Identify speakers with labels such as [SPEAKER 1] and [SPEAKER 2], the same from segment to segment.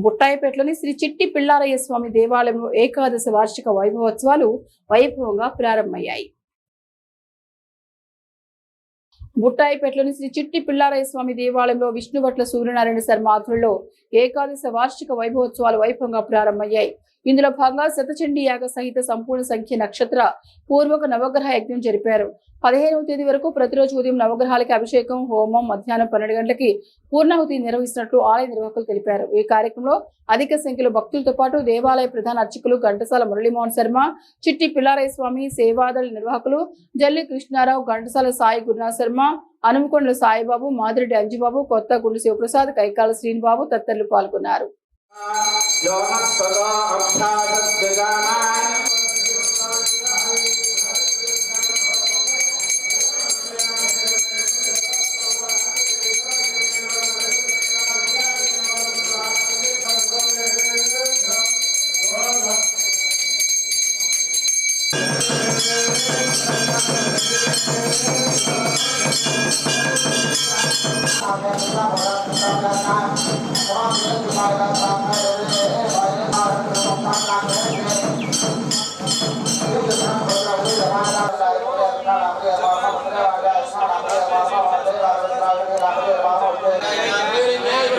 [SPEAKER 1] బుట్టాయిపేటలోని శ్రీ చిట్టి పిల్లారయ్య స్వామి దేవాలయంలో ఏకాదశి వార్షిక వైభవోత్సవాలు వైభవంగా ప్రారంభమయ్యాయి. బుట్టాయిపేటలోని శ్రీ చిట్టి పిల్లారయ్య స్వామి దేవాలయంలో విష్ణుభట్ల సూర్యనారాయణ శర్మ ఆధ్వర్యంలో ఏకాదశి వార్షిక వైభవోత్సవాలు వైభవంగా ప్రారంభమయ్యాయి. ఇందులో భాగంగా శతచండీ యాగ సహిత సంపూర్ణ సంఖ్య నక్షత్ర పూర్వక నవగ్రహ యజ్ఞం జరిపారు. 15వ తేదీ వరకు ప్రతిరోజు ఉదయం నవగ్రహాలకి అభిషేకం, హోమం, మధ్యాహ్నం 12 గంటలకి పూర్ణాహుతి నిర్వహిస్తున్నట్లు ఆలయ నిర్వాహకులు తెలిపారు. ఈ కార్యక్రమంలో అధిక సంఖ్యలో భక్తులతో పాటు దేవాలయ ప్రధాన అర్చకులు ఘంటసాల మురళీమోహన్ శర్మ, చిట్టి పిల్లారయ్య స్వామి సేవాదళ నిర్వాహకులు జల్లి కృష్ణారావు, ఘంటసాల సాయి గురునాథ్ శర్మ, అనుమకొండల సాయిబాబు, మాదిరెడ్డి అంజుబాబు, కొత్త గుండు శివప్రసాద్, కైకాల శ్రీనిబాబు తదితరులు పాల్గొన్నారు.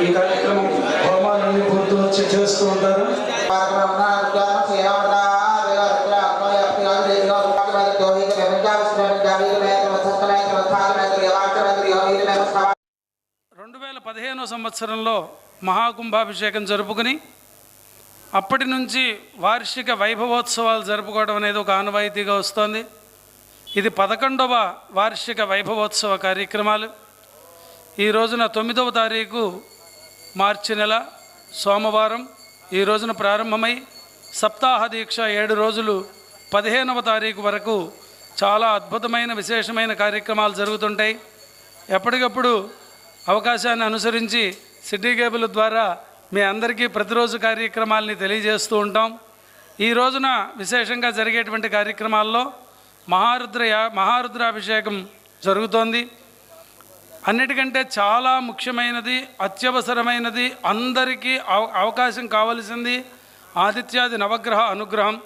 [SPEAKER 2] ఈ కార్యక్రమం హోమాలన్నీ పూర్తి చేస్తూ ఉంటారు.
[SPEAKER 3] సంవత్సరంలో మహాకుంభాభిషేకం జరుపుకుని అప్పటి నుంచి వార్షిక వైభవోత్సవాలు జరుపుకోవడం అనేది ఒక ఆనవాయితీగా వస్తోంది. ఇది 11వ వార్షిక వైభవోత్సవ కార్యక్రమాలు. ఈ రోజున 9వ తారీఖు మార్చి నెల సోమవారం ఈ రోజున ప్రారంభమై సప్తాహ దీక్ష 7 రోజులు 15వ తారీఖు వరకు చాలా అద్భుతమైన విశేషమైన కార్యక్రమాలు జరుగుతుంటాయి. ఎప్పటికప్పుడు అవకాశాన్ని అనుసరించి సిటీ కేబుల్ ద్వారా మీ అందరికీ ప్రతిరోజు కార్యక్రమాలని తెలియజేస్తూ ఉంటాం. ఈ రోజున విశేషంగా జరిగేటువంటి కార్యక్రమాల్లో మహారుద్రాభిషేకం జరుగుతోంది. అన్నిటికంటే చాలా ముఖ్యమైనది, అత్యవసరమైనది, అందరికీ అవకాశం కావలసింది ఆదిత్యాది నవగ్రహ అనుగ్రహం.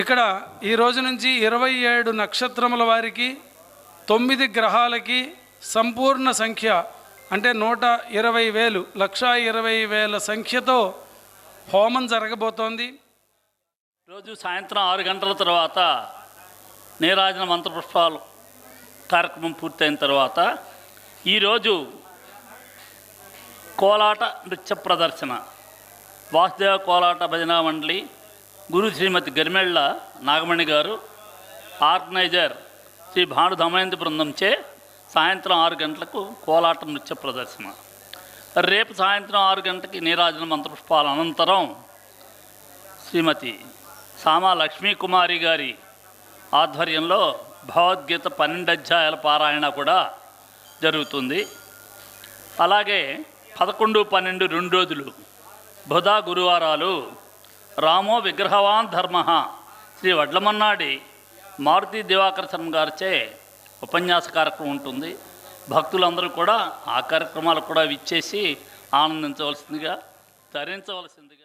[SPEAKER 3] ఇక్కడ ఈ రోజు నుంచి 27 నక్షత్రముల వారికి 9 గ్రహాలకి సంపూర్ణ సంఖ్య అంటే 120,000 1,20,000 సంఖ్యతో హోమం జరగబోతోంది.
[SPEAKER 4] రోజు సాయంత్రం 6 గంటల తర్వాత నీరాజన మంత్రపుష్పాలు కార్యక్రమం పూర్తయిన తర్వాత ఈరోజు కోలాట నృత్య ప్రదర్శన వాసుదేవ కోలాట భజనా మండలి గురు శ్రీమతి గరిమెళ్ళ నాగమణి గారు ఆర్గనైజర్ శ్రీ భాను దమయంతి బృందంచే సాయంత్రం 6 గంటలకు కోలాట నృత్య ప్రదర్శన. రేపు సాయంత్రం 6 గంటలకి నీరాజన మంత్రపుష్పాల అనంతరం శ్రీమతి సామా లక్ష్మీకుమారి గారి ఆధ్వర్యంలో భగవద్గీత 12 అధ్యాయాల పారాయణ కూడా జరుగుతుంది. అలాగే 11, 12 2 రోజులు బుధ గురువారాలు రామో విగ్రహవాన్ ధర్మ శ్రీ వడ్లమన్నాడి మారుతి దివాకర్ శర్మ గారిచే ఉపన్యాస కార్యక్రమం ఉంటుంది. భక్తులందరూ కూడా ఆ కార్యక్రమాలకు కూడా విచ్చేసి ఆనందించవలసిందిగా తరించవలసిందిగా